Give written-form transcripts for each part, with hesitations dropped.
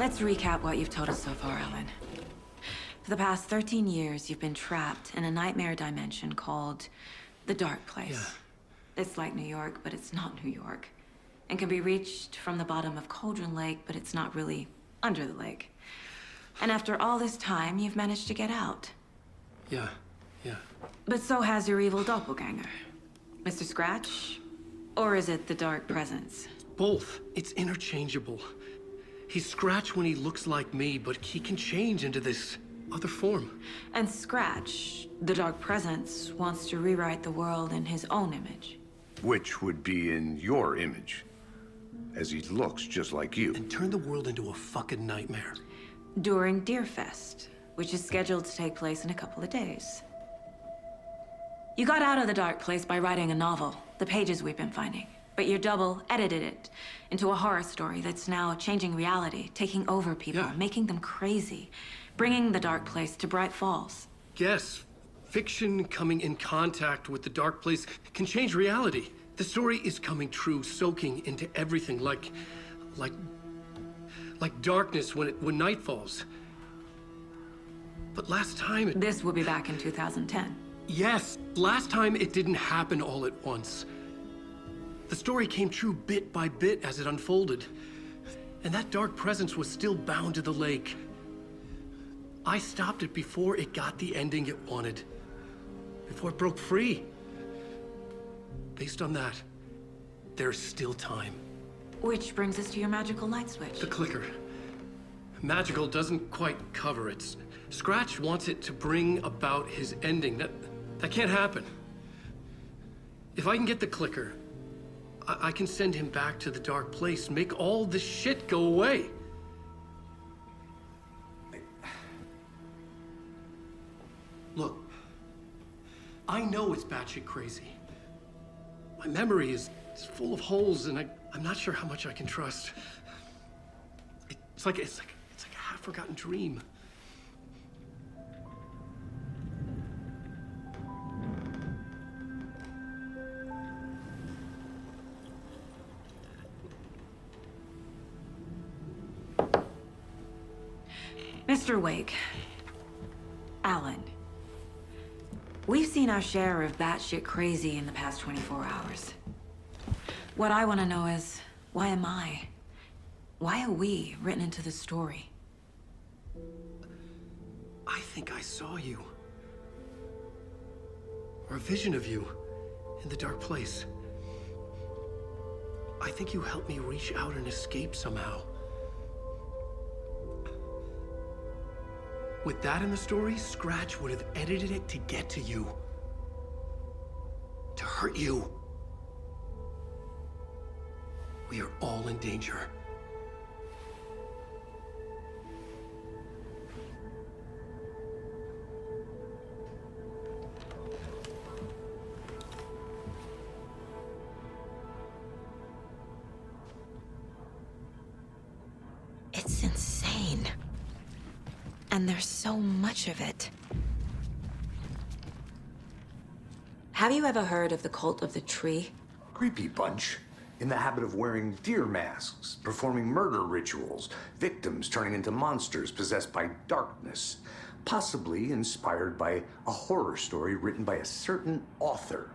Let's recap what you've told us so far, Alan. For the past 13 years, you've been trapped in a nightmare dimension called the Dark Place. Yeah. It's like New York, but it's not New York. And can be reached from the bottom of Cauldron Lake, but it's not really under the lake. And after all this time, you've managed to get out. Yeah. But so has your evil doppelganger. Mr. Scratch? Or is it the Dark Presence? Both. It's interchangeable. He's Scratch when he looks like me, but he can change into this other form. And Scratch, the Dark Presence, wants to rewrite the world in his own image. Which would be in your image, as he looks just like you. And turn the world into a fucking nightmare. During Deerfest, which is scheduled to take place in a couple of days. You got out of the Dark Place by writing a novel, the pages we've been finding. But your double edited it into a horror story that's now changing reality, taking over people, Yeah. making them crazy, bringing the Dark Place to Bright Falls. Yes, fiction coming in contact with the Dark Place can change reality. The story is coming true, soaking into everything like darkness when night falls. But last time This will be back in 2010. Yes, last time it didn't happen all at once. The story came true bit by bit as it unfolded. And that dark presence was still bound to the lake. I stopped it before it got the ending it wanted. Before it broke free. Based on that, there's still time. Which brings us to your magical light switch. The clicker. Magical doesn't quite cover it. Scratch wants it to bring about his ending. That can't happen. If I can get the clicker, I can send him back to the Dark Place, make all this shit go away. Look, I know it's batshit crazy. My memory is full of holes, and I'm not sure how much I can trust. It's like a half-forgotten dream. Mr. Wake. Alan. We've seen our share of batshit crazy in the past 24 hours. What I want to know is, why am I? Why are we written into the story? I think I saw you. Or a vision of you in the Dark Place. I think you helped me reach out and escape somehow. With that in the story, Scratch would have edited it to get to you. To hurt you. We are all in danger. It's insane. And there's so much of it. Have you ever heard of the cult of the tree? Creepy bunch. In the habit of wearing deer masks, performing murder rituals, victims turning into monsters possessed by darkness, possibly inspired by a horror story written by a certain author.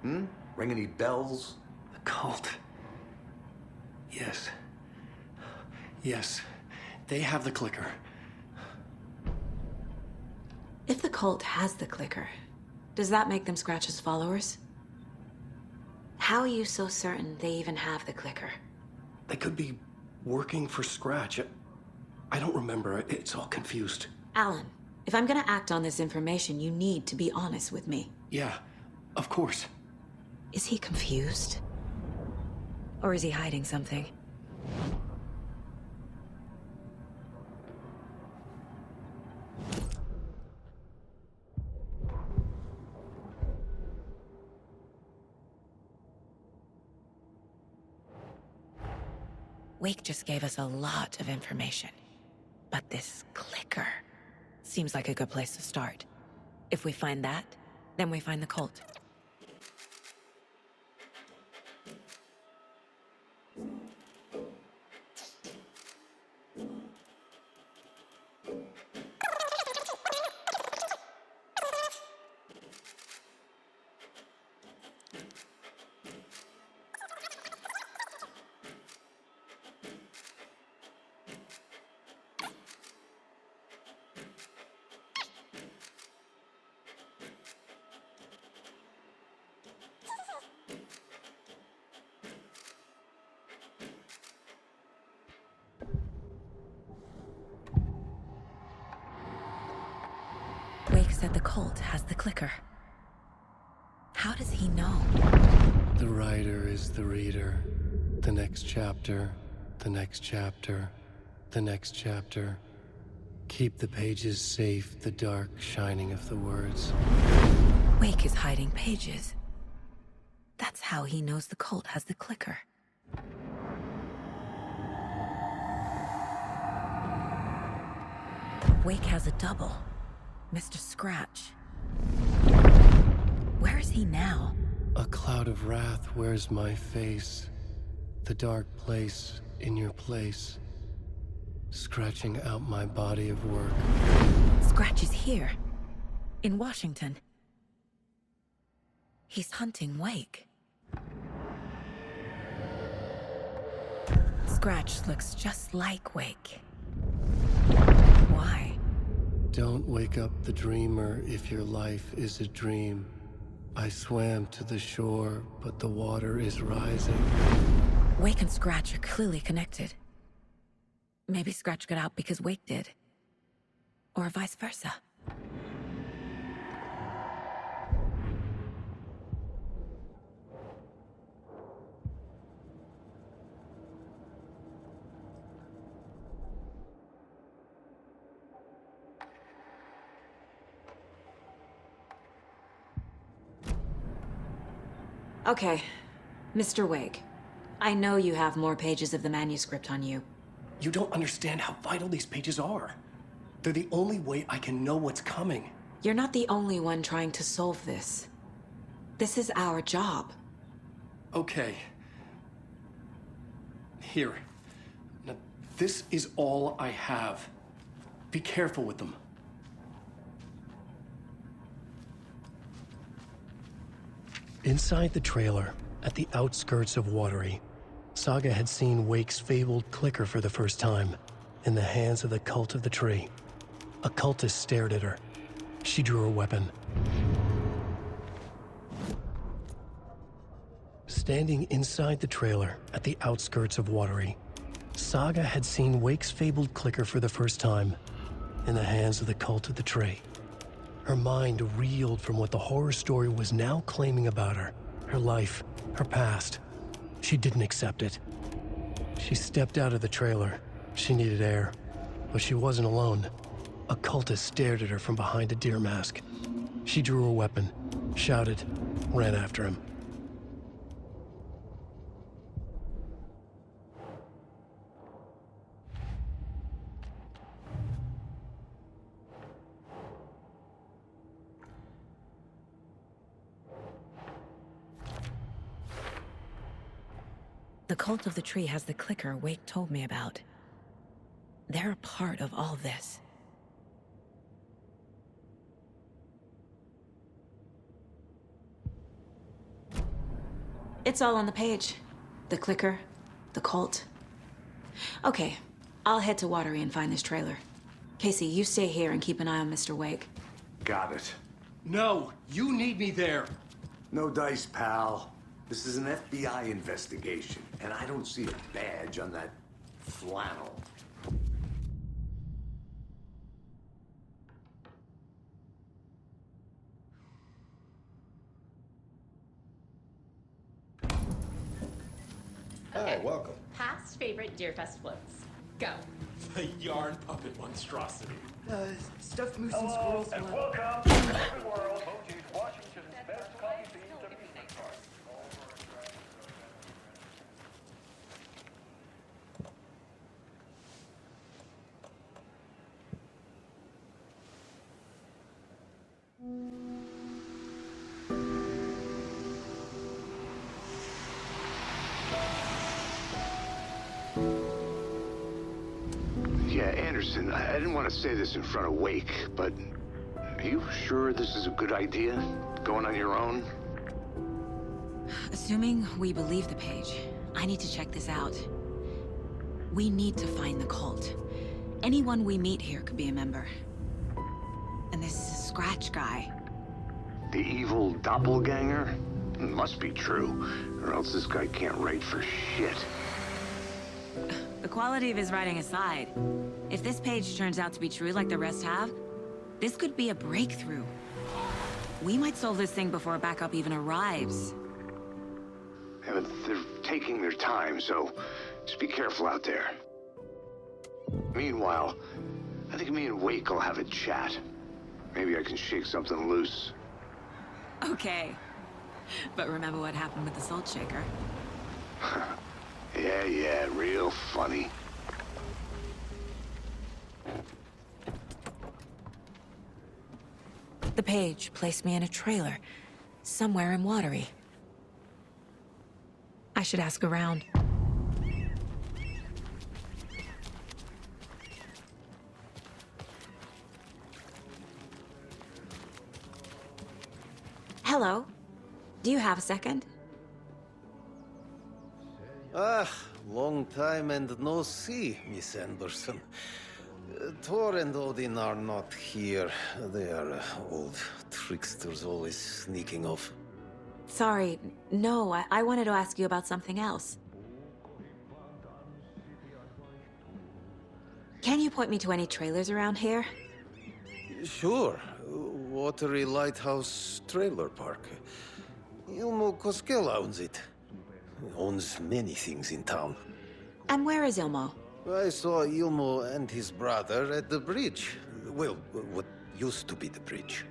Ring any bells? The cult. Yes. Yes. They have the clicker. If the cult has the clicker, does that make them Scratch's followers? How are you so certain they even have the clicker? They could be working for Scratch. I don't remember. It's all confused. Alan, if I'm gonna act on this information, you need to be honest with me. Yeah, of course. Is he confused? Or is he hiding something? Wake just gave us a lot of information. But this clicker seems like a good place to start. If we find that, then we find the cult. said the cult has the clicker. How does he know? The writer is the reader. The next chapter, the next chapter, the next chapter. Keep the pages safe, the dark shining of the words. Wake is hiding pages. That's how he knows the cult has the clicker. Wake has a double. Mr. Scratch. Where is he now? A cloud of wrath wears my face. The dark place in your place. Scratching out my body of work. Scratch is here. In Washington. He's hunting Wake. Scratch looks just like Wake. Why? Don't wake up the dreamer if your life is a dream. I swam to the shore, but the water is rising. Wake and Scratch are clearly connected. Maybe Scratch got out because Wake did. Or vice versa. Okay, Mr. Wake. I know you have more pages of the manuscript on you. You don't understand how vital these pages are. They're the only way I can know what's coming. You're not the only one trying to solve this. This is our job. Okay. Here. Now, this is all I have. Be careful with them. Inside the trailer, at the outskirts of Watery, Saga had seen Wake's fabled clicker for the first time, in the hands of the Cult of the Tree. A cultist stared at her. She drew her weapon. Standing inside the trailer, at the outskirts of Watery, Saga had seen Wake's fabled clicker for the first time, in the hands of the Cult of the Tree. Her mind reeled from what the horror story was now claiming about her. Her life, her past. She didn't accept it. She stepped out of the trailer. She needed air. But she wasn't alone. A cultist stared at her from behind a deer mask. She drew her weapon, shouted, ran after him. The Cult of the Tree has the clicker Wake told me about. They're a part of all this. It's all on the page. The clicker, the cult. Okay, I'll head to Watery and find this trailer. Casey, you stay here and keep an eye on Mr. Wake. Got it. No, you need me there. No dice, pal. This is an FBI investigation, and I don't see a badge on that flannel. Hi, welcome. Past favorite Deerfest floats. Go. The yarn puppet monstrosity. Stuffed moose and squirrels. And welcome to the world, Moji's Washington's best coffee-themed amusement park. Yeah, Anderson, I didn't want to say this in front of Wake, but are you sure this is a good idea? Going on your own? Assuming we believe the page, I need to check this out. We need to find the cult. Anyone we meet here could be a member. And this Scratch guy. The evil doppelganger? Must be true, or else this guy can't write for shit. The quality of his writing aside, if this page turns out to be true like the rest have, This could be a breakthrough. We might solve this thing before backup even arrives. Yeah, but they're taking their time, so just be careful out there. Meanwhile, I think me and Wake will have a chat. Maybe I can shake something loose. Okay. But remember what happened with the salt shaker? Yeah, real funny. The page placed me in a trailer, somewhere in Watery. I should ask around. Hello. Do you have a second? Long time and no see, Miss Anderson. Thor and Odin are not here. They are old tricksters always sneaking off. Sorry, no, I wanted to ask you about something else. Can you point me to any trailers around here? Sure. Watery Lighthouse Trailer Park. Ilmo Koskela owns it. Owns many things in town. And where is Ilmo? I saw Ilmo and his brother at the bridge. Well, what used to be the bridge.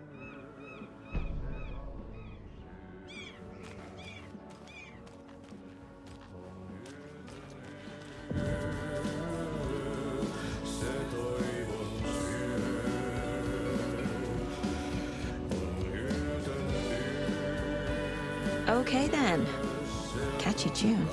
Okay then. Catchy tune.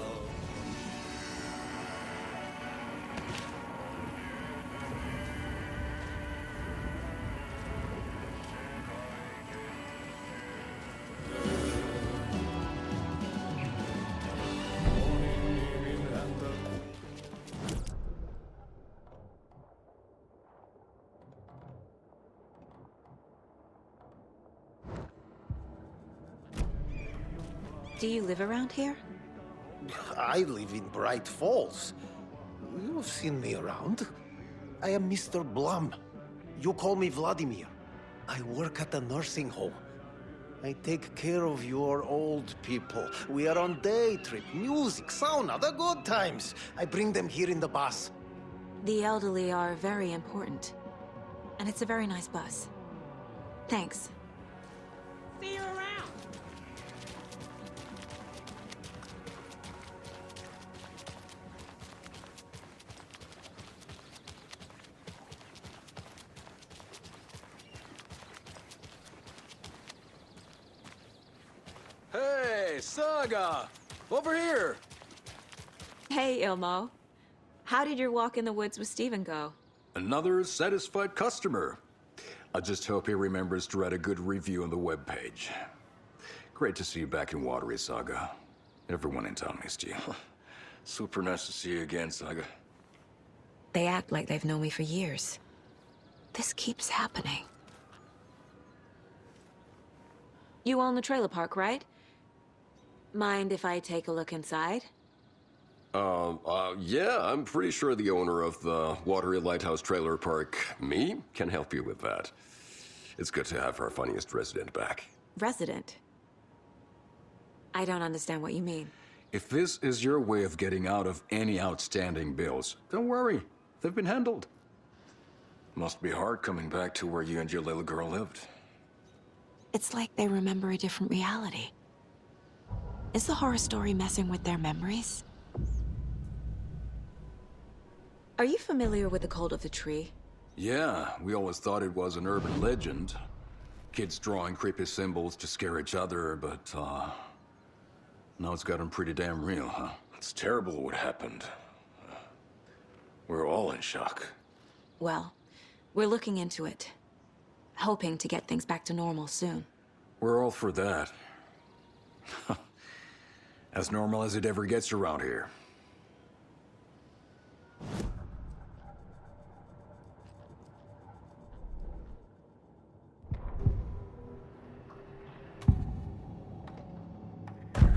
Do you live around here? I live in Bright Falls. You've seen me around. I am Mr. Blum. You call me Vladimir. I work at a nursing home. I take care of your old people. We are on day trip, music, sauna, the good times. I bring them here in the bus. The elderly are very important. And it's a very nice bus. Thanks. See you around. Hey, Saga! Over here! Hey, Ilmo. How did your walk in the woods with Steven go? Another satisfied customer. I just hope he remembers to write a good review on the webpage. Great to see you back in Watery, Saga. Everyone in town missed you. Super nice to see you again, Saga. They act like they've known me for years. This keeps happening. You own the trailer park, right? Mind if I take a look inside? Yeah, I'm pretty sure the owner of the Watery Lighthouse Trailer Park, me, can help you with that. It's good to have our funniest resident back. Resident? I don't understand what you mean. If this is your way of getting out of any outstanding bills, don't worry. They've been handled. Must be hard coming back to where you and your little girl lived. It's like they remember a different reality. Is the horror story messing with their memories? Are you familiar with the Cult of the Tree? Yeah, we always thought it was an urban legend. Kids drawing creepy symbols to scare each other, but, now it's gotten pretty damn real, huh? It's terrible what happened. We're all in shock. Well, we're looking into it. Hoping to get things back to normal soon. We're all for that. As normal as it ever gets around here.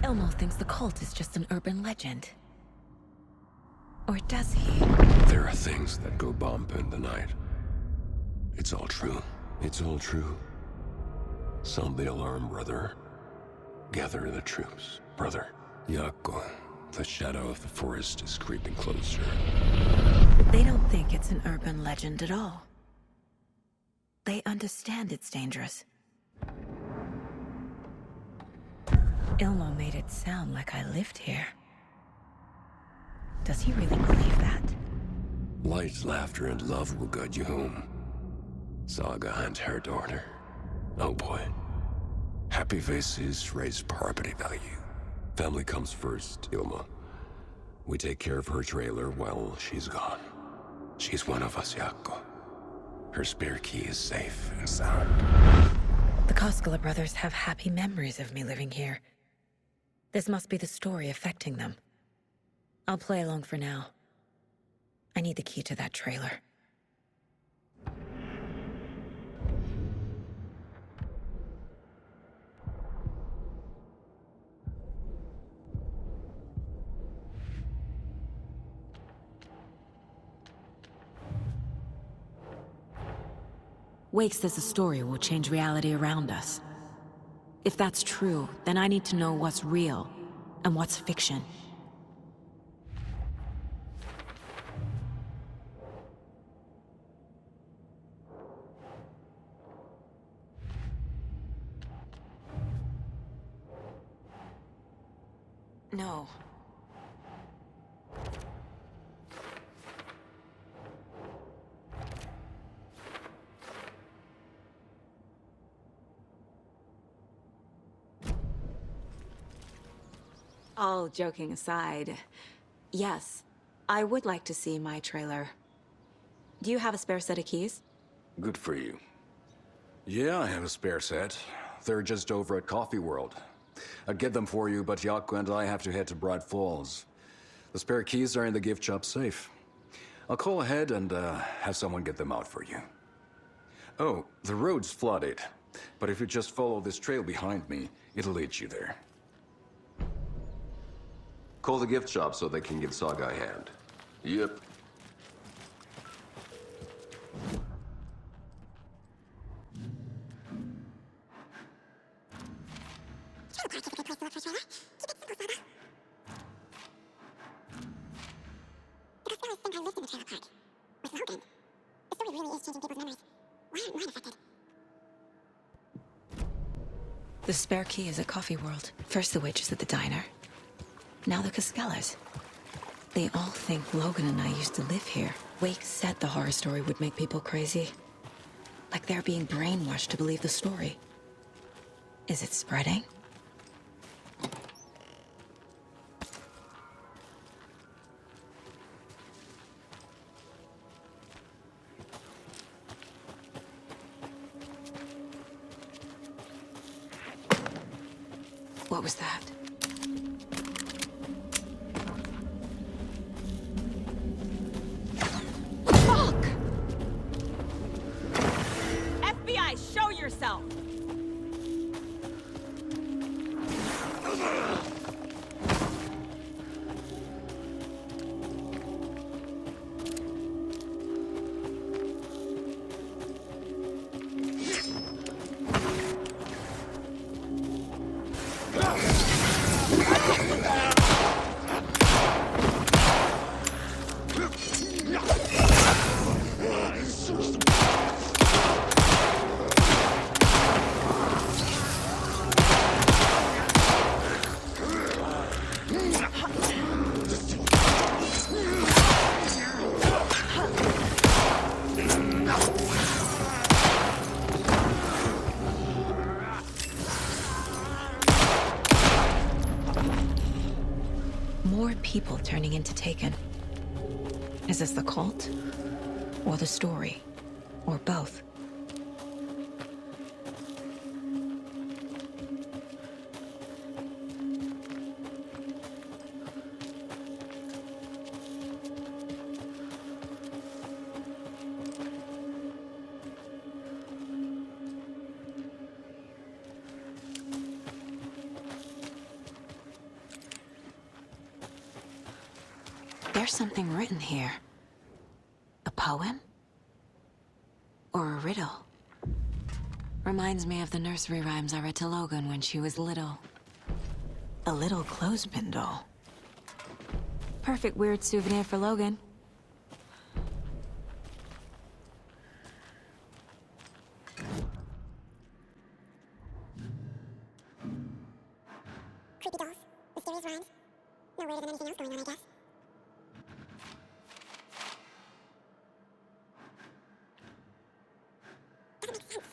Elmo thinks the cult is just an urban legend. Or does he? There are things that go bump in the night. It's all true. It's all true. Sound the alarm, brother. Gather the troops, brother. Yako, the shadow of the forest is creeping closer. They don't think it's an urban legend at all. They understand it's dangerous. Ilmo made it sound like I lived here. Does he really believe that? Light, laughter, and love will guide you home. Saga and her daughter. Oh boy. Happy faces raise property value. Family comes first, Ilma. We take care of her trailer while she's gone. She's one of us, Yako. Her spare key is safe and sound. The Koskela brothers have happy memories of me living here. This must be the story affecting them. I'll play along for now. I need the key to that trailer. Wake says the story will change reality around us. If that's true, then I need to know what's real and what's fiction. No. All joking aside, yes, I would like to see my trailer. Do you have a spare set of keys? Good for you. Yeah, I have a spare set. They're just over at Coffee World. I'd get them for you, but Yako and I have to head to Bright Falls. The spare keys are in the gift shop safe. I'll call ahead and have someone get them out for you. Oh, the road's flooded, but if you just follow this trail behind me, it'll lead you there. Call the gift shop so they can give Saga a hand. Yep. The spare key is at Coffee World. First the waitress at the diner. Now the Koskelas. They all think Logan and I used to live here. Wake said the horror story would make people crazy. Like they're being brainwashed to believe the story. Is it spreading? What was that? Fuck! FBI, show yourself! More people turning into Taken. Is this the cult? Or the story? Or both? There's something written here. A poem? Or a riddle? Reminds me of the nursery rhymes I read to Logan when she was little. A little clothespin doll. Perfect weird souvenir for Logan. Creepy dolls, mysterious rhymes. No weirder than anything else going on, I guess. Doesn't make sense.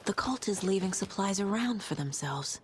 The cult is leaving supplies around for themselves.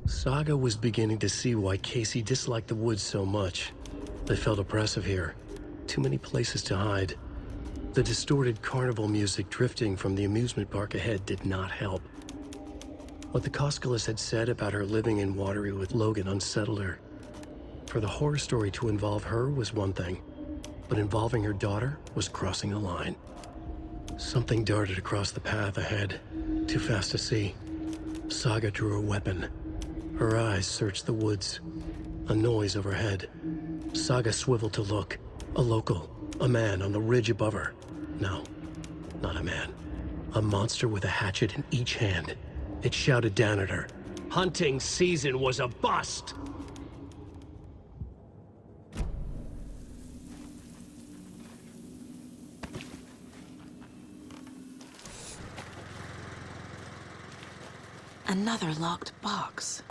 Saga was beginning to see why Casey disliked the woods so much. They felt oppressive here. Too many places to hide. The distorted carnival music drifting from the amusement park ahead did not help. What the Koskalis had said about her living in Watery with Logan unsettled her. For the horror story to involve her was one thing, but involving her daughter was crossing a line. Something darted across the path ahead, too fast to see. Saga drew her weapon. Her eyes searched the woods. A noise overhead. Saga swiveled to look. A local. A man on the ridge above her. No, not a man. A monster with a hatchet in each hand. It shouted down at her. Hunting season was a bust! Another locked box.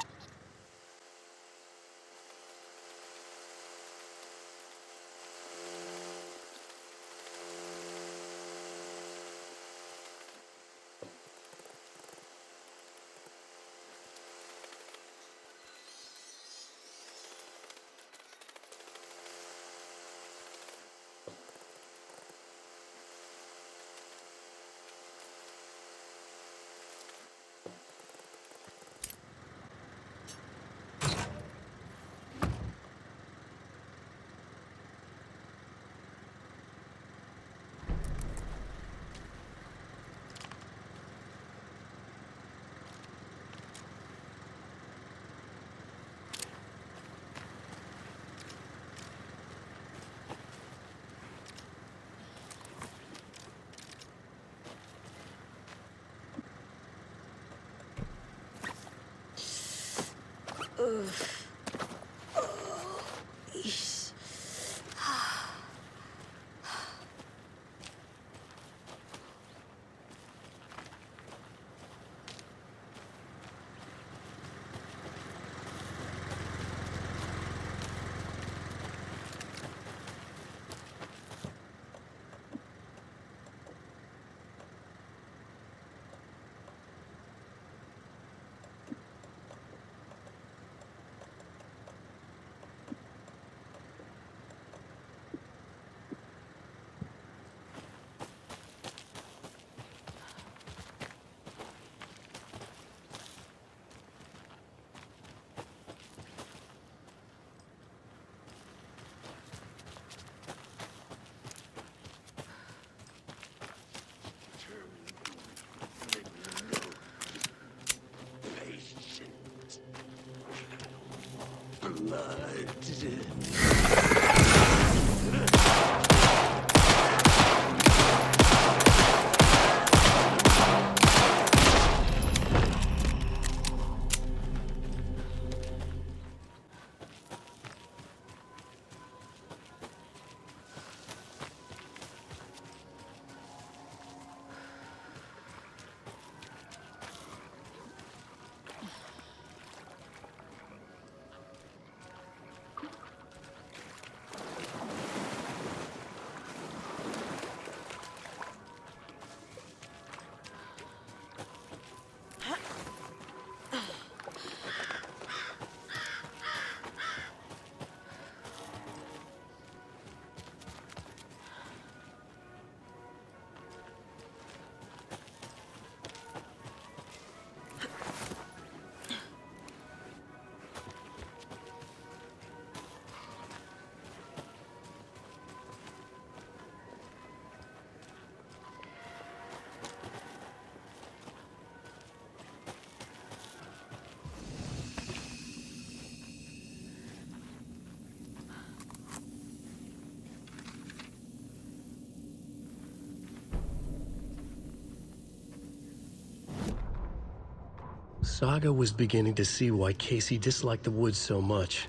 Saga was beginning to see why Casey disliked the woods so much.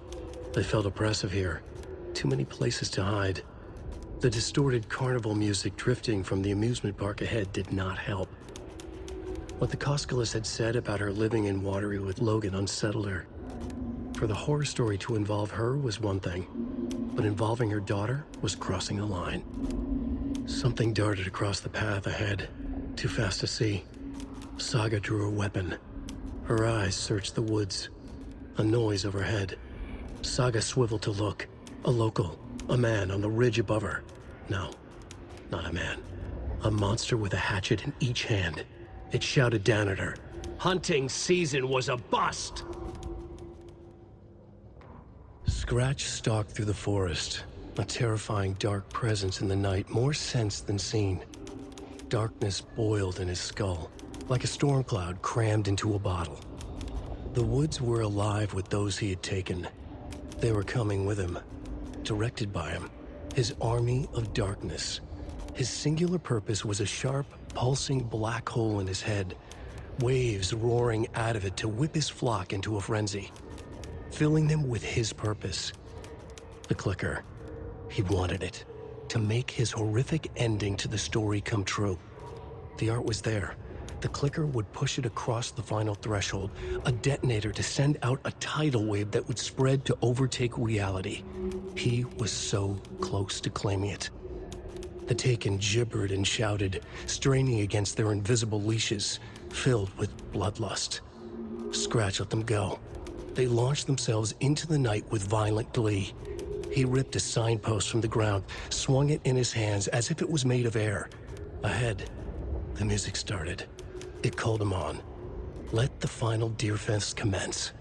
They felt oppressive here. Too many places to hide. The distorted carnival music drifting from the amusement park ahead did not help. What the Koskelis had said about her living in Watery with Logan unsettled her. For the horror story to involve her was one thing, but involving her daughter was crossing the line. Something darted across the path ahead, too fast to see. Saga drew her weapon. Her eyes searched the woods. A noise overhead. Saga swiveled to look. A local. A man on the ridge above her. No, not a man. A monster with a hatchet in each hand. It shouted down at her. Hunting season was a bust! Scratch stalked through the forest. A terrifying dark presence in the night, more sensed than seen. Darkness boiled in his skull, like a storm cloud crammed into a bottle. The woods were alive with those he had taken. They were coming with him, directed by him, his army of darkness. His singular purpose was a sharp, pulsing black hole in his head, waves roaring out of it to whip his flock into a frenzy, filling them with his purpose. The clicker. He wanted it, to make his horrific ending to the story come true. The art was there. The clicker would push it across the final threshold, a detonator to send out a tidal wave that would spread to overtake reality. He was so close to claiming it. The Taken gibbered and shouted, straining against their invisible leashes, filled with bloodlust. Scratch let them go. They launched themselves into the night with violent glee. He ripped a signpost from the ground, swung it in his hands as if it was made of air. Ahead, the music started. It called him on. Let the final Deerfest commence.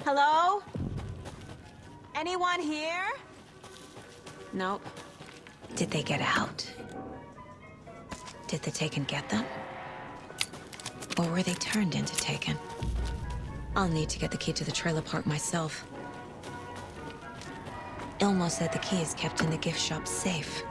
Hello? Anyone here? Nope. Did they get out? Did the Taken get them? Or were they turned into Taken? I'll need to get the key to the trailer park myself. Ilmo said the key is kept in the gift shop safe.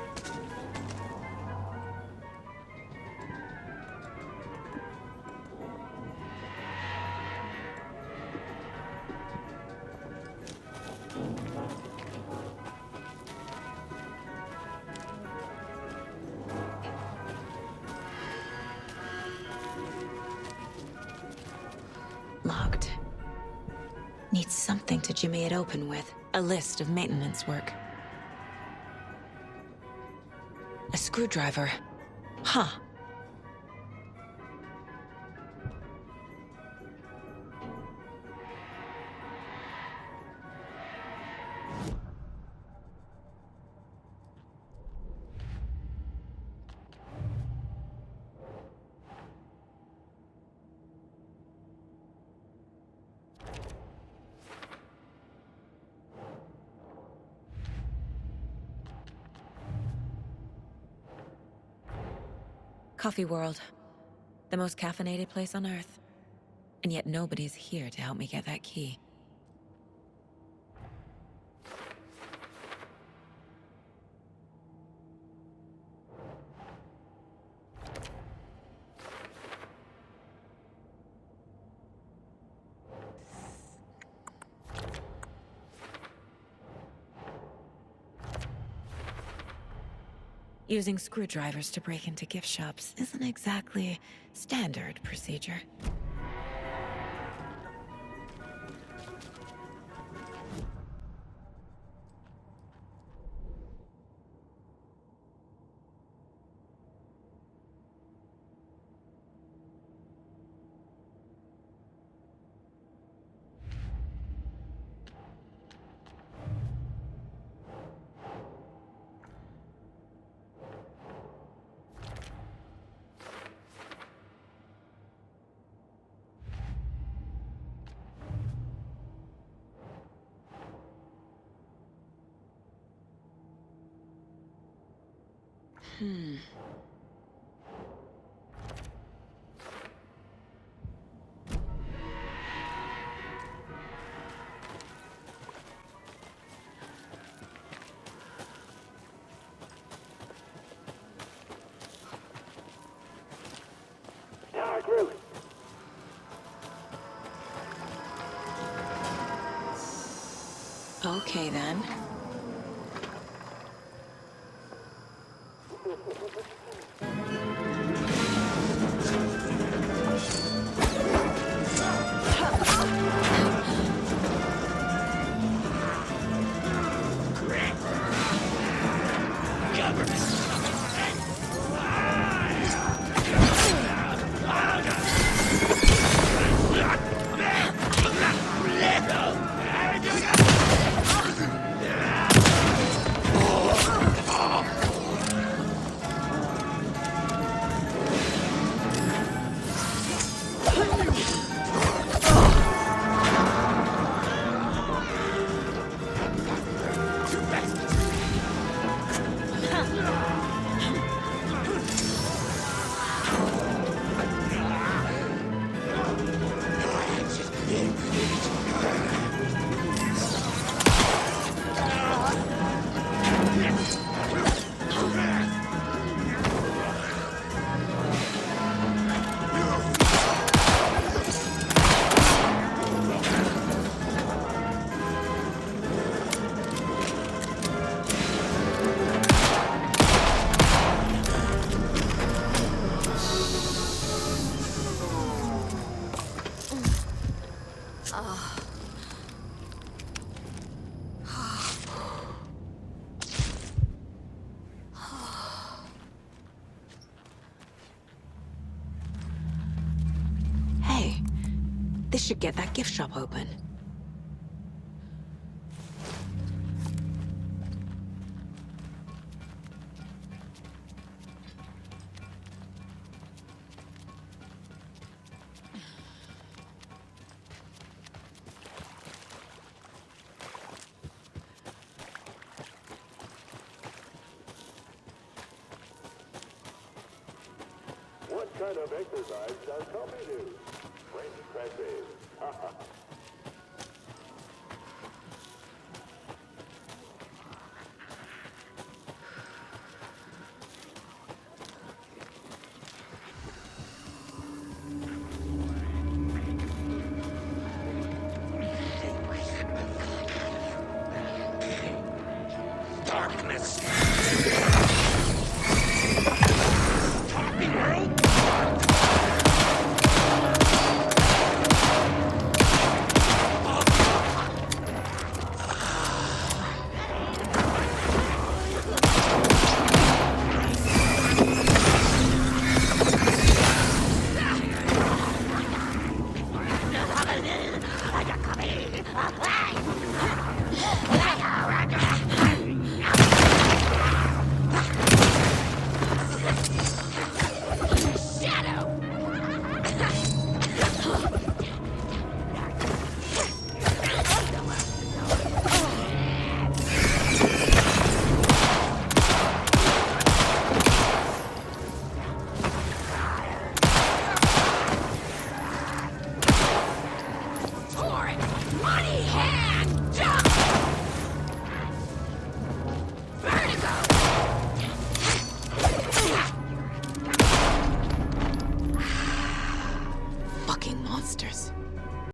Locked. Need something to jimmy it open with. A list of maintenance work. A screwdriver. Huh. Coffee World. The most caffeinated place on Earth. And yet nobody's here to help me get that key. Using screwdrivers to break into gift shops isn't exactly standard procedure. Dark route. Okay then. Hey, this should get that gift shop open. What kind of exercise does Toby do? French presses. Fucking monsters.